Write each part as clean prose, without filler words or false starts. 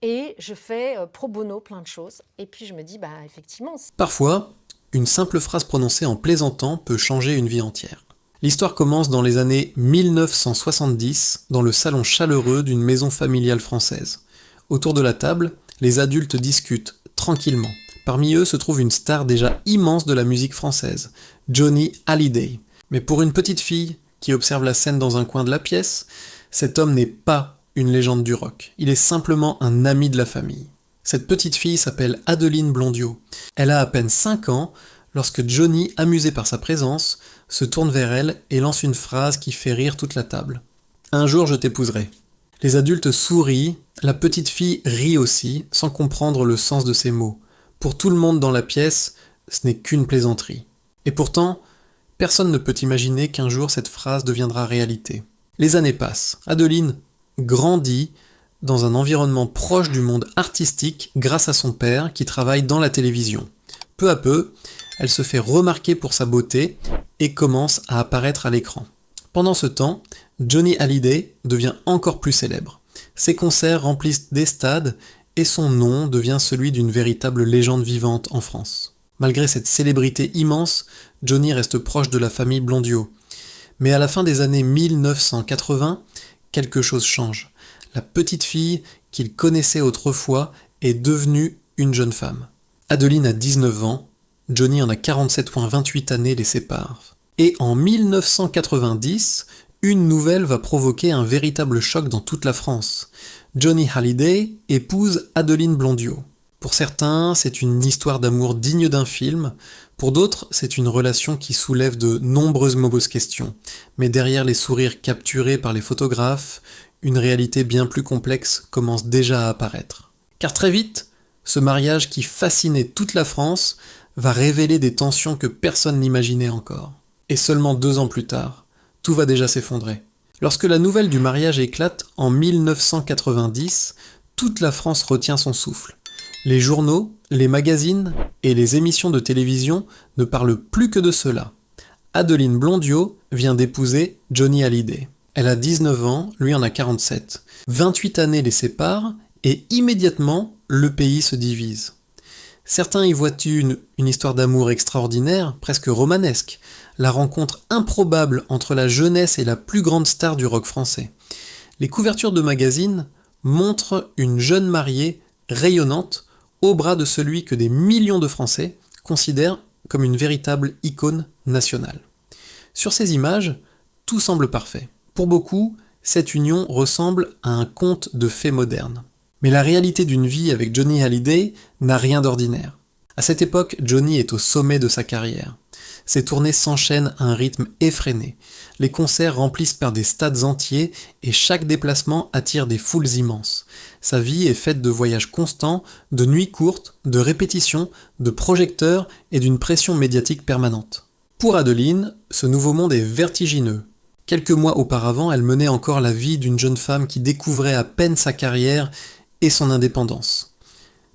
et je fais pro bono plein de choses. Et puis je me dis, bah effectivement, Parfois, une simple phrase prononcée en plaisantant peut changer une vie entière. L'histoire commence dans les années 1970, dans le salon chaleureux d'une maison familiale française. Autour de la table, les adultes discutent tranquillement. Parmi eux se trouve une star déjà immense de la musique française, Johnny Hallyday. Mais pour une petite fille qui observe la scène dans un coin de la pièce, cet homme n'est pas une légende du rock. Il est simplement un ami de la famille. Cette petite fille s'appelle Adeline Blondiot. Elle a à peine 5 ans lorsque Johnny, amusé par sa présence, se tourne vers elle et lance une phrase qui fait rire toute la table. « Un jour je t'épouserai ». Les adultes sourient, la petite fille rit aussi, sans comprendre le sens de ces mots. Pour tout le monde dans la pièce, ce n'est qu'une plaisanterie. Et pourtant, personne ne peut imaginer qu'un jour cette phrase deviendra réalité. Les années passent. Adeline grandit dans un environnement proche du monde artistique grâce à son père qui travaille dans la télévision. Peu à peu, elle se fait remarquer pour sa beauté et commence à apparaître à l'écran. Pendant ce temps, Johnny Hallyday devient encore plus célèbre. Ses concerts remplissent des stades et son nom devient celui d'une véritable légende vivante en France. Malgré cette célébrité immense, Johnny reste proche de la famille Blondiot. Mais à la fin des années 1980, quelque chose change. La petite fille qu'il connaissait autrefois est devenue une jeune femme. Adeline a 19 ans, Johnny en a 47,28 années les séparent. Et en 1990, une nouvelle va provoquer un véritable choc dans toute la France. Johnny Hallyday épouse Adeline Blondiot. Pour certains, c'est une histoire d'amour digne d'un film, pour d'autres, c'est une relation qui soulève de nombreuses mauvaises questions. Mais derrière les sourires capturés par les photographes, une réalité bien plus complexe commence déjà à apparaître. Car très vite, ce mariage qui fascinait toute la France va révéler des tensions que personne n'imaginait encore. Et seulement 2 ans plus tard, tout va déjà s'effondrer. Lorsque la nouvelle du mariage éclate en 1990, toute la France retient son souffle. Les journaux, les magazines et les émissions de télévision ne parlent plus que de cela. Adeline Blondiot vient d'épouser Johnny Hallyday. Elle a 19 ans, lui en a 47. 28 années les séparent et immédiatement, le pays se divise. Certains y voient une histoire d'amour extraordinaire, presque romanesque, la rencontre improbable entre la jeunesse et la plus grande star du rock français. Les couvertures de magazines montrent une jeune mariée rayonnante au bras de celui que des millions de Français considèrent comme une véritable icône nationale. Sur ces images, tout semble parfait. Pour beaucoup, cette union ressemble à un conte de fées moderne. Mais la réalité d'une vie avec Johnny Hallyday n'a rien d'ordinaire. À cette époque, Johnny est au sommet de sa carrière. Ses tournées s'enchaînent à un rythme effréné. Les concerts remplissent par des stades entiers et chaque déplacement attire des foules immenses. Sa vie est faite de voyages constants, de nuits courtes, de répétitions, de projecteurs et d'une pression médiatique permanente. Pour Adeline, ce nouveau monde est vertigineux. Quelques mois auparavant, elle menait encore la vie d'une jeune femme qui découvrait à peine sa carrière et son indépendance.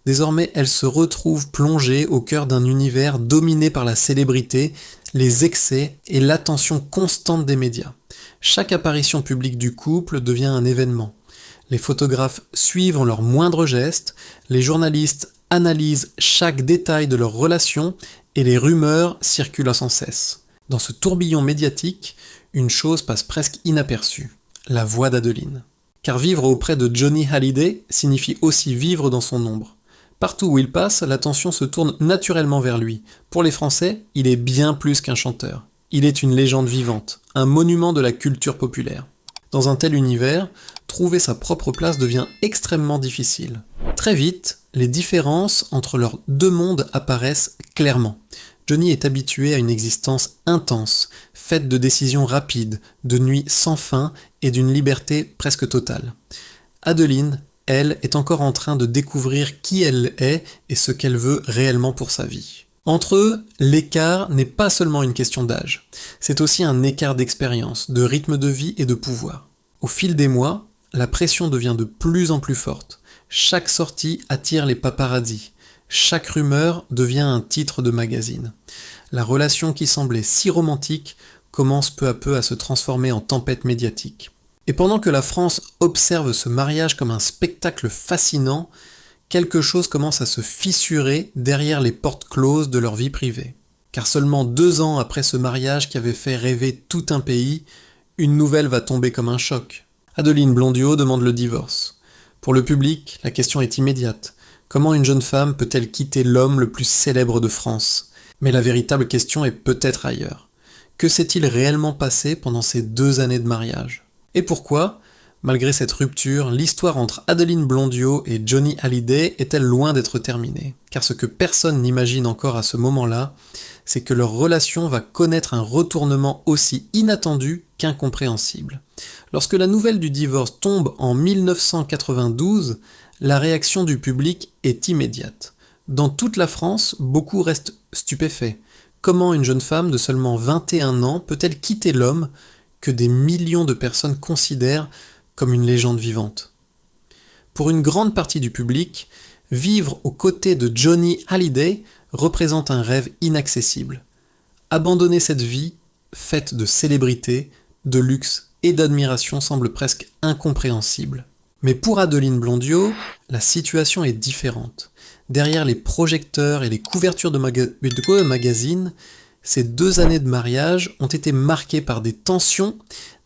Désormais, elle se retrouve plongée au cœur d'un univers dominé par la célébrité, les excès et l'attention constante des médias. Chaque apparition publique du couple devient un événement. Les photographes suivent leurs moindres gestes, les journalistes analysent chaque détail de leur relation et les rumeurs circulent sans cesse. Dans ce tourbillon médiatique, une chose passe presque inaperçue, la voix d'Adeline. Car vivre auprès de Johnny Hallyday signifie aussi vivre dans son ombre. Partout où il passe, l'attention se tourne naturellement vers lui. Pour les Français, il est bien plus qu'un chanteur. Il est une légende vivante, un monument de la culture populaire. Dans un tel univers, trouver sa propre place devient extrêmement difficile. Très vite, les différences entre leurs 2 mondes apparaissent clairement. Johnny est habitué à une existence intense, faite de décisions rapides, de nuits sans fin et d'une liberté presque totale. Adeline, elle, est encore en train de découvrir qui elle est et ce qu'elle veut réellement pour sa vie. Entre eux, l'écart n'est pas seulement une question d'âge, c'est aussi un écart d'expérience, de rythme de vie et de pouvoir. Au fil des mois, la pression devient de plus en plus forte. Chaque sortie attire les paparazzis. Chaque rumeur devient un titre de magazine. La relation qui semblait si romantique commence peu à peu à se transformer en tempête médiatique. Et pendant que la France observe ce mariage comme un spectacle fascinant, quelque chose commence à se fissurer derrière les portes closes de leur vie privée. Car seulement 2 ans après ce mariage qui avait fait rêver tout un pays, une nouvelle va tomber comme un choc. Adeline Blondiot demande le divorce. Pour le public, la question est immédiate. Comment une jeune femme peut-elle quitter l'homme le plus célèbre de France ? Mais la véritable question est peut-être ailleurs. Que s'est-il réellement passé pendant ces 2 années de mariage ? Et pourquoi, malgré cette rupture, l'histoire entre Adeline Blondiot et Johnny Hallyday est-elle loin d'être terminée ? Car ce que personne n'imagine encore à ce moment-là, c'est que leur relation va connaître un retournement aussi inattendu qu'incompréhensible. Lorsque la nouvelle du divorce tombe en 1992, la réaction du public est immédiate. Dans toute la France, beaucoup restent stupéfaits. Comment une jeune femme de seulement 21 ans peut-elle quitter l'homme que des millions de personnes considèrent comme une légende vivante ? Pour une grande partie du public, vivre aux côtés de Johnny Hallyday représente un rêve inaccessible. Abandonner cette vie, faite de célébrité, de luxe et d'admiration semble presque incompréhensible. Mais pour Adeline Blondiot, la situation est différente. Derrière les projecteurs et les couvertures de magazines, ces 2 années de mariage ont été marquées par des tensions,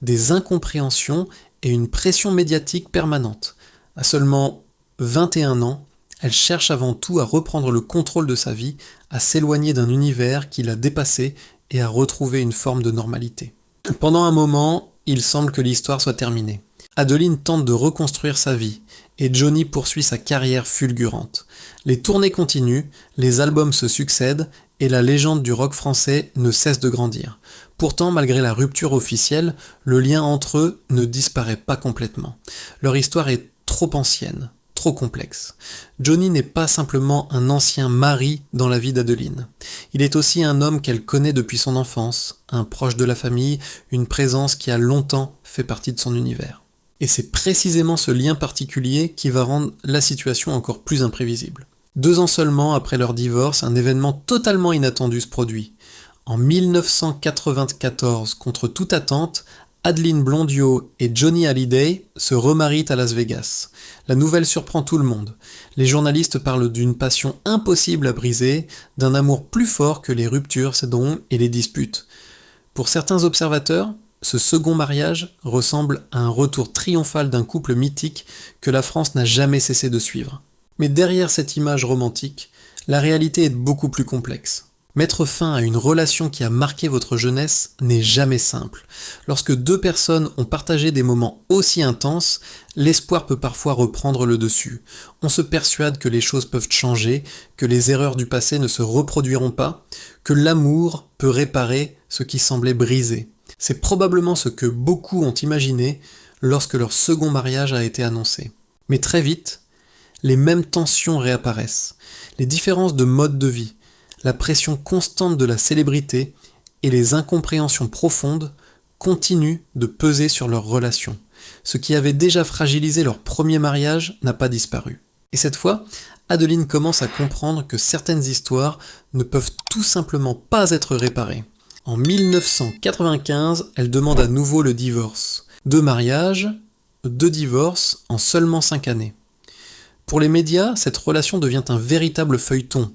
des incompréhensions et une pression médiatique permanente. À seulement 21 ans, elle cherche avant tout à reprendre le contrôle de sa vie, à s'éloigner d'un univers qui l'a dépassée et à retrouver une forme de normalité. Pendant un moment, il semble que l'histoire soit terminée. Adeline tente de reconstruire sa vie, et Johnny poursuit sa carrière fulgurante. Les tournées continuent, les albums se succèdent, et la légende du rock français ne cesse de grandir. Pourtant, malgré la rupture officielle, le lien entre eux ne disparaît pas complètement. Leur histoire est trop ancienne, trop complexe. Johnny n'est pas simplement un ancien mari dans la vie d'Adeline. Il est aussi un homme qu'elle connaît depuis son enfance, un proche de la famille, une présence qui a longtemps fait partie de son univers. Et c'est précisément ce lien particulier qui va rendre la situation encore plus imprévisible. 2 ans seulement après leur divorce, un événement totalement inattendu se produit. En 1994, contre toute attente, Adeline Blondiot et Johnny Hallyday se remarient à Las Vegas. La nouvelle surprend tout le monde. Les journalistes parlent d'une passion impossible à briser, d'un amour plus fort que les ruptures, cédrons et les disputes. Pour certains observateurs, ce second mariage ressemble à un retour triomphal d'un couple mythique que la France n'a jamais cessé de suivre. Mais derrière cette image romantique, la réalité est beaucoup plus complexe. Mettre fin à une relation qui a marqué votre jeunesse n'est jamais simple. Lorsque 2 personnes ont partagé des moments aussi intenses, l'espoir peut parfois reprendre le dessus. On se persuade que les choses peuvent changer, que les erreurs du passé ne se reproduiront pas, que l'amour peut réparer ce qui semblait brisé. C'est probablement ce que beaucoup ont imaginé lorsque leur second mariage a été annoncé. Mais très vite, les mêmes tensions réapparaissent. Les différences de mode de vie, la pression constante de la célébrité et les incompréhensions profondes continuent de peser sur leur relation. Ce qui avait déjà fragilisé leur premier mariage n'a pas disparu. Et cette fois, Adeline commence à comprendre que certaines histoires ne peuvent tout simplement pas être réparées. En 1995, elle demande à nouveau le divorce. 2 mariages, 2 divorces en seulement 5 années. Pour les médias, cette relation devient un véritable feuilleton.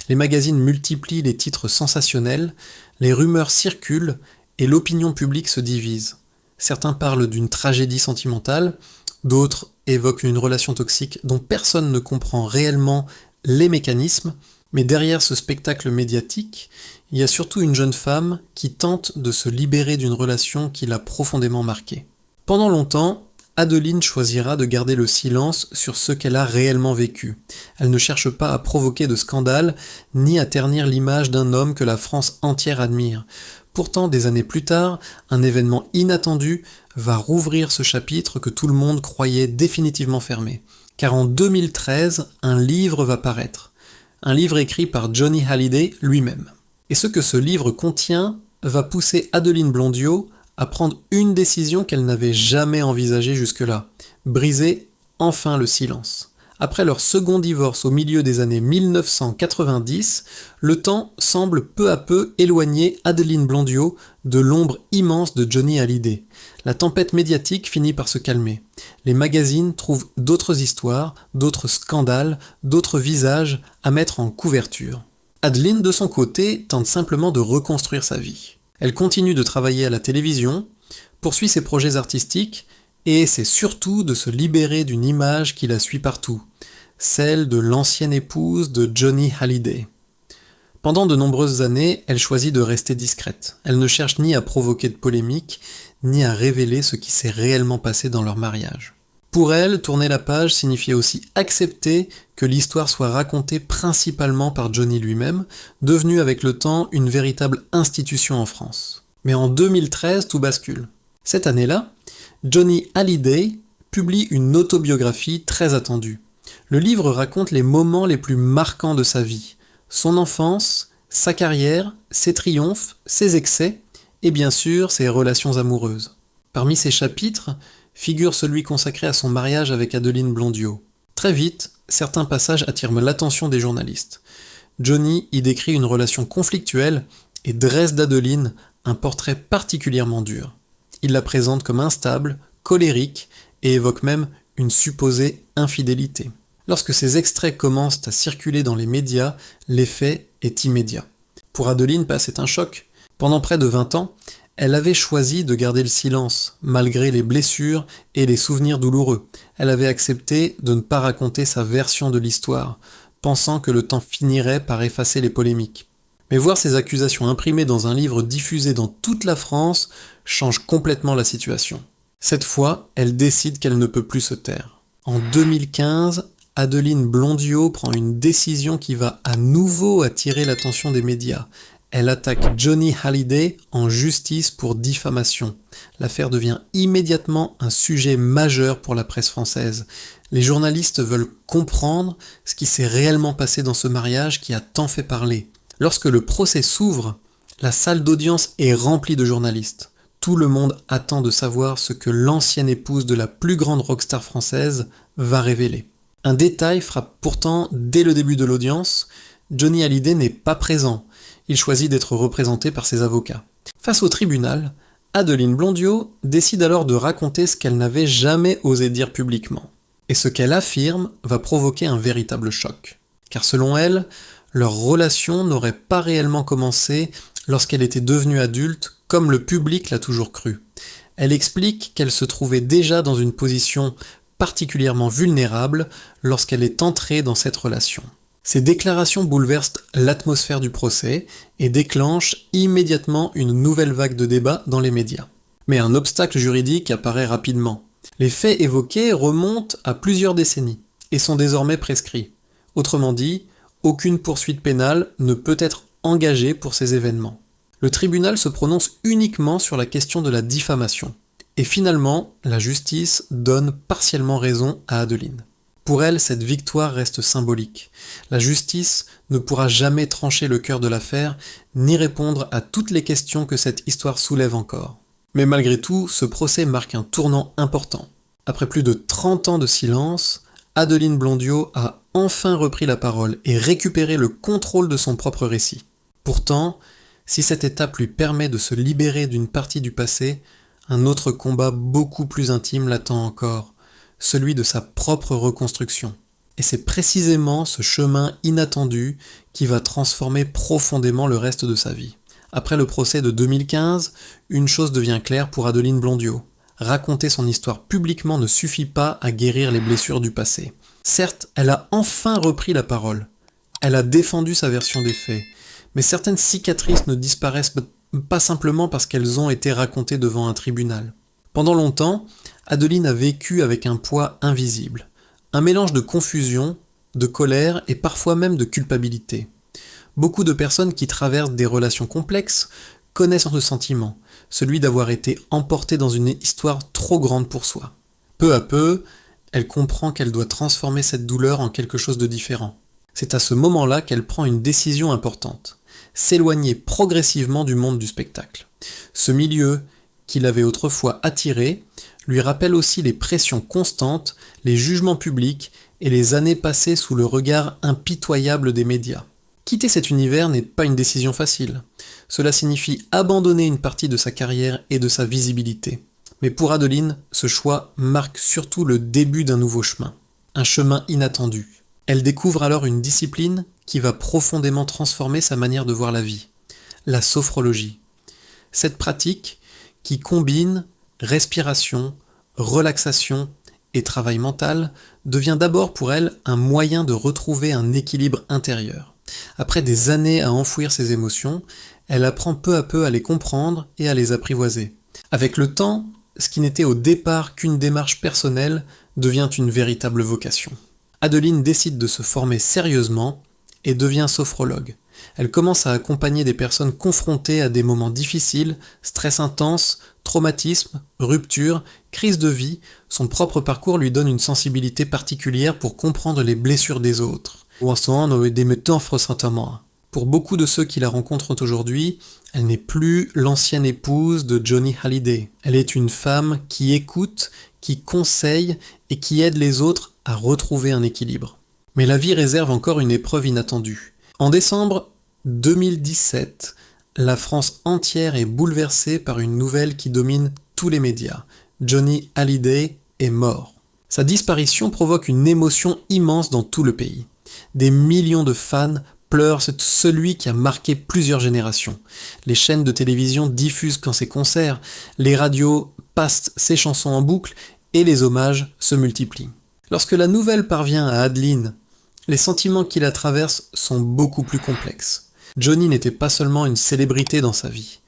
Les magazines multiplient les titres sensationnels, les rumeurs circulent et l'opinion publique se divise. Certains parlent d'une tragédie sentimentale, d'autres évoquent une relation toxique dont personne ne comprend réellement les mécanismes, mais derrière ce spectacle médiatique, il y a surtout une jeune femme qui tente de se libérer d'une relation qui l'a profondément marquée. Pendant longtemps, Adeline choisira de garder le silence sur ce qu'elle a réellement vécu. Elle ne cherche pas à provoquer de scandale, ni à ternir l'image d'un homme que la France entière admire. Pourtant, des années plus tard, un événement inattendu va rouvrir ce chapitre que tout le monde croyait définitivement fermé. Car en 2013, un livre va paraître. Un livre écrit par Johnny Hallyday lui-même. Et ce que ce livre contient va pousser Adeline Blondiot à prendre une décision qu'elle n'avait jamais envisagée jusque-là, briser enfin le silence. Après leur second divorce au milieu des années 1990, le temps semble peu à peu éloigner Adeline Blondiot de l'ombre immense de Johnny Hallyday. La tempête médiatique finit par se calmer. Les magazines trouvent d'autres histoires, d'autres scandales, d'autres visages à mettre en couverture. Adeline, de son côté, tente simplement de reconstruire sa vie. Elle continue de travailler à la télévision, poursuit ses projets artistiques et essaie surtout de se libérer d'une image qui la suit partout, celle de l'ancienne épouse de Johnny Hallyday. Pendant de nombreuses années, elle choisit de rester discrète. Elle ne cherche ni à provoquer de polémique, ni à révéler ce qui s'est réellement passé dans leur mariage. Pour elle, tourner la page signifiait aussi accepter que l'histoire soit racontée principalement par Johnny lui-même, devenu avec le temps une véritable institution en France. Mais en 2013, tout bascule. Cette année-là, Johnny Hallyday publie une autobiographie très attendue. Le livre raconte les moments les plus marquants de sa vie, son enfance, sa carrière, ses triomphes, ses excès et bien sûr ses relations amoureuses. Parmi ces chapitres figure celui consacré à son mariage avec Adeline Blondiot. Très vite, certains passages attirent l'attention des journalistes. Johnny y décrit une relation conflictuelle et dresse d'Adeline un portrait particulièrement dur. Il la présente comme instable, colérique et évoque même une supposée infidélité. Lorsque ces extraits commencent à circuler dans les médias, l'effet est immédiat. Pour Adeline, c'est un choc. Pendant près de 20 ans, elle avait choisi de garder le silence, malgré les blessures et les souvenirs douloureux. Elle avait accepté de ne pas raconter sa version de l'histoire, pensant que le temps finirait par effacer les polémiques. Mais voir ces accusations imprimées dans un livre diffusé dans toute la France change complètement la situation. Cette fois, elle décide qu'elle ne peut plus se taire. En 2015, Adeline Blondiot prend une décision qui va à nouveau attirer l'attention des médias. Elle attaque Johnny Hallyday en justice pour diffamation. L'affaire devient immédiatement un sujet majeur pour la presse française. Les journalistes veulent comprendre ce qui s'est réellement passé dans ce mariage qui a tant fait parler. Lorsque le procès s'ouvre, la salle d'audience est remplie de journalistes. Tout le monde attend de savoir ce que l'ancienne épouse de la plus grande rockstar française va révéler. Un détail frappe pourtant dès le début de l'audience, Johnny Hallyday n'est pas présent. Il choisit d'être représenté par ses avocats. Face au tribunal, Adeline Blondiot décide alors de raconter ce qu'elle n'avait jamais osé dire publiquement. Et ce qu'elle affirme va provoquer un véritable choc. Car selon elle, leur relation n'aurait pas réellement commencé lorsqu'elle était devenue adulte, comme le public l'a toujours cru. Elle explique qu'elle se trouvait déjà dans une position particulièrement vulnérable lorsqu'elle est entrée dans cette relation. Ces déclarations bouleversent l'atmosphère du procès et déclenchent immédiatement une nouvelle vague de débats dans les médias. Mais un obstacle juridique apparaît rapidement. Les faits évoqués remontent à plusieurs décennies et sont désormais prescrits. Autrement dit, aucune poursuite pénale ne peut être engagée pour ces événements. Le tribunal se prononce uniquement sur la question de la diffamation. Et finalement, la justice donne partiellement raison à Adeline. Pour elle, cette victoire reste symbolique. La justice ne pourra jamais trancher le cœur de l'affaire, ni répondre à toutes les questions que cette histoire soulève encore. Mais malgré tout, ce procès marque un tournant important. Après plus de 30 ans de silence, Adeline Blondiot a enfin repris la parole et récupéré le contrôle de son propre récit. Pourtant, si cette étape lui permet de se libérer d'une partie du passé, un autre combat beaucoup plus intime l'attend encore, celui de sa propre reconstruction. Et c'est précisément ce chemin inattendu qui va transformer profondément le reste de sa vie. Après le procès de 2015, une chose devient claire pour Adeline Blondiot. Raconter son histoire publiquement ne suffit pas à guérir les blessures du passé. Certes, elle a enfin repris la parole. Elle a défendu sa version des faits. Mais certaines cicatrices ne disparaissent pas simplement parce qu'elles ont été racontées devant un tribunal. Pendant longtemps, Adeline a vécu avec un poids invisible. Un mélange de confusion, de colère et parfois même de culpabilité. Beaucoup de personnes qui traversent des relations complexes connaissent ce sentiment, celui d'avoir été emportée dans une histoire trop grande pour soi. Peu à peu, elle comprend qu'elle doit transformer cette douleur en quelque chose de différent. C'est à ce moment-là qu'elle prend une décision importante. S'éloigner progressivement du monde du spectacle. Ce milieu, qui l'avait autrefois attiré, lui rappelle aussi les pressions constantes, les jugements publics et les années passées sous le regard impitoyable des médias. Quitter cet univers n'est pas une décision facile. Cela signifie abandonner une partie de sa carrière et de sa visibilité. Mais pour Adeline, ce choix marque surtout le début d'un nouveau chemin. Un chemin inattendu. Elle découvre alors une discipline qui va profondément transformer sa manière de voir la vie. La sophrologie. Cette pratique, qui combine respiration, relaxation et travail mental, devient d'abord pour elle un moyen de retrouver un équilibre intérieur. Après des années à enfouir ses émotions, elle apprend peu à peu à les comprendre et à les apprivoiser. Avec le temps, ce qui n'était au départ qu'une démarche personnelle devient une véritable vocation. Adeline décide de se former sérieusement et devient sophrologue. Elle commence à accompagner des personnes confrontées à des moments difficiles, stress intense, traumatisme, rupture, crise de vie. Son propre parcours lui donne une sensibilité particulière pour comprendre les blessures des autres. Pour beaucoup de ceux qui la rencontrent aujourd'hui, elle n'est plus l'ancienne épouse de Johnny Hallyday. Elle est une femme qui écoute, qui conseille et qui aide les autres à retrouver un équilibre. Mais la vie réserve encore une épreuve inattendue. En décembre 2017, la France entière est bouleversée par une nouvelle qui domine tous les médias. Johnny Hallyday est mort. Sa disparition provoque une émotion immense dans tout le pays. Des millions de fans pleurent celui qui a marqué plusieurs générations. Les chaînes de télévision diffusent quand ses concerts, les radios passent ses chansons en boucle et les hommages se multiplient. Lorsque la nouvelle parvient à Adeline, les sentiments qui la traversent sont beaucoup plus complexes. Johnny n'était pas seulement une célébrité dans sa vie.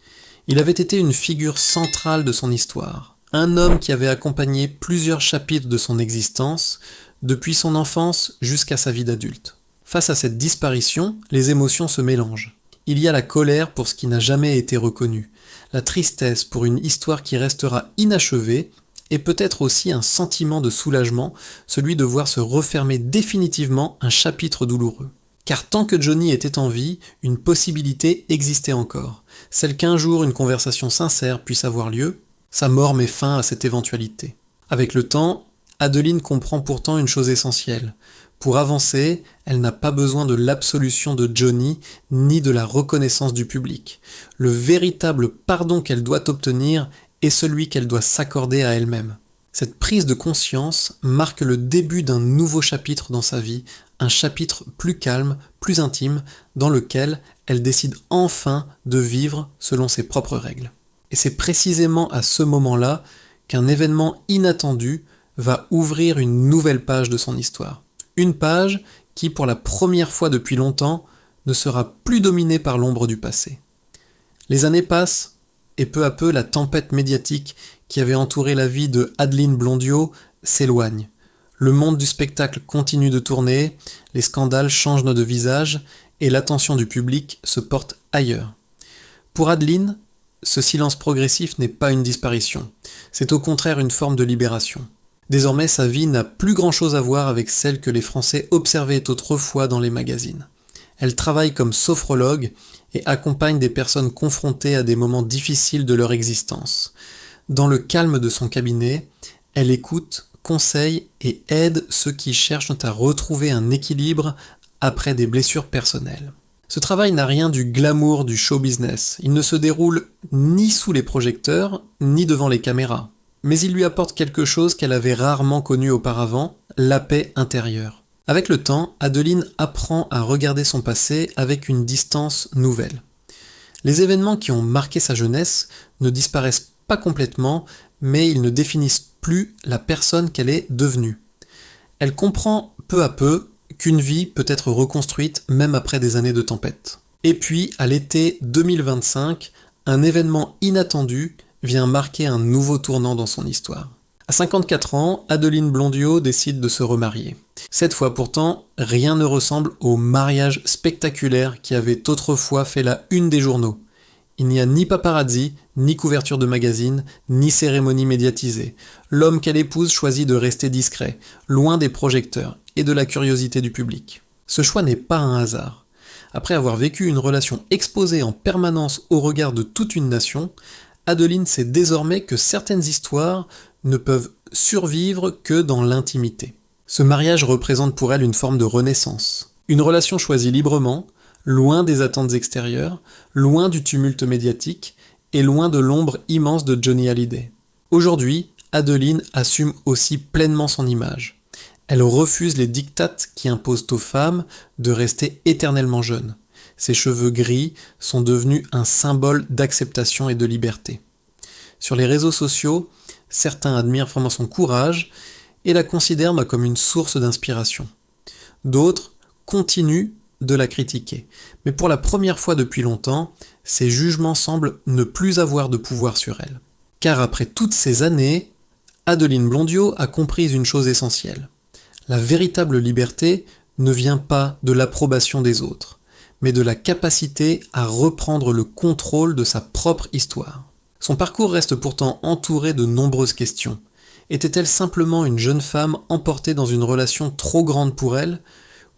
Il avait été une figure centrale de son histoire. Un homme qui avait accompagné plusieurs chapitres de son existence, depuis son enfance jusqu'à sa vie d'adulte. Face à cette disparition, les émotions se mélangent. Il y a la colère pour ce qui n'a jamais été reconnu, la tristesse pour une histoire qui restera inachevée, et peut-être aussi un sentiment de soulagement, celui de voir se refermer définitivement un chapitre douloureux. Car tant que Johnny était en vie, une possibilité existait encore, celle qu'un jour une conversation sincère puisse avoir lieu. Sa mort met fin à cette éventualité. Avec le temps, Adeline comprend pourtant une chose essentielle. Pour avancer, elle n'a pas besoin de l'absolution de Johnny, ni de la reconnaissance du public. Le véritable pardon qu'elle doit obtenir est celui qu'elle doit s'accorder à elle-même. Cette prise de conscience marque le début d'un nouveau chapitre dans sa vie, un chapitre plus calme, plus intime, dans lequel elle décide enfin de vivre selon ses propres règles. Et c'est précisément à ce moment-là qu'un événement inattendu va ouvrir une nouvelle page de son histoire. Une page qui, pour la première fois depuis longtemps, ne sera plus dominée par l'ombre du passé. Les années passent, et peu à peu, la tempête médiatique qui avait entouré la vie de Adeline Blondiau s'éloigne. Le monde du spectacle continue de tourner, les scandales changent de visage, et l'attention du public se porte ailleurs. Pour Adeline, ce silence progressif n'est pas une disparition, c'est au contraire une forme de libération. Désormais, sa vie n'a plus grand-chose à voir avec celle que les Français observaient autrefois dans les magazines. Elle travaille comme sophrologue et accompagne des personnes confrontées à des moments difficiles de leur existence. Dans le calme de son cabinet, elle écoute, conseille et aide ceux qui cherchent à retrouver un équilibre après des blessures personnelles. Ce travail n'a rien du glamour du show business. Il ne se déroule ni sous les projecteurs, ni devant les caméras. Mais il lui apporte quelque chose qu'elle avait rarement connu auparavant, la paix intérieure. Avec le temps, Adeline apprend à regarder son passé avec une distance nouvelle. Les événements qui ont marqué sa jeunesse ne disparaissent pas complètement, mais ils ne définissent plus la personne qu'elle est devenue. Elle comprend peu à peu qu'une vie peut être reconstruite même après des années de tempête. Et puis, à l'été 2025, un événement inattendu vient marquer un nouveau tournant dans son histoire. À 54 ans, Adeline Blondiau décide de se remarier. Cette fois pourtant, rien ne ressemble au mariage spectaculaire qui avait autrefois fait la une des journaux. Il n'y a ni paparazzi, ni couverture de magazine, ni cérémonie médiatisée. L'homme qu'elle épouse choisit de rester discret, loin des projecteurs et de la curiosité du public. Ce choix n'est pas un hasard. Après avoir vécu une relation exposée en permanence au regard de toute une nation, Adeline sait désormais que certaines histoires ne peuvent survivre que dans l'intimité. Ce mariage représente pour elle une forme de renaissance. Une relation choisie librement, loin des attentes extérieures, loin du tumulte médiatique et loin de l'ombre immense de Johnny Hallyday. Aujourd'hui, Adeline assume aussi pleinement son image. Elle refuse les diktats qui imposent aux femmes de rester éternellement jeunes. Ses cheveux gris sont devenus un symbole d'acceptation et de liberté. Sur les réseaux sociaux, certains admirent vraiment son courage et la considèrent comme une source d'inspiration. D'autres continuent de la critiquer. Mais pour la première fois depuis longtemps, ses jugements semblent ne plus avoir de pouvoir sur elle. Car après toutes ces années, Adeline Blondiau a compris une chose essentielle. La véritable liberté ne vient pas de l'approbation des autres, mais de la capacité à reprendre le contrôle de sa propre histoire. Son parcours reste pourtant entouré de nombreuses questions. Était-elle simplement une jeune femme emportée dans une relation trop grande pour elle,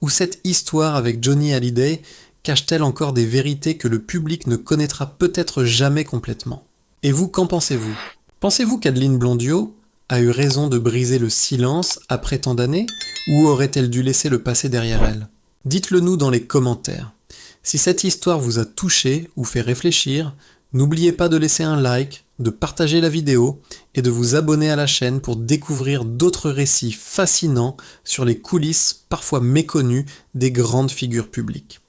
ou cette histoire avec Johnny Hallyday cache-t-elle encore des vérités que le public ne connaîtra peut-être jamais complètement? Et vous, qu'en pensez-vous? Pensez-vous qu'Adeline Blondiau a eu raison de briser le silence après tant d'années, ou aurait-elle dû laisser le passé derrière elle? Dites-le nous dans les commentaires. Si cette histoire vous a touché ou fait réfléchir, n'oubliez pas de laisser un like, de partager la vidéo et de vous abonner à la chaîne pour découvrir d'autres récits fascinants sur les coulisses parfois méconnues des grandes figures publiques.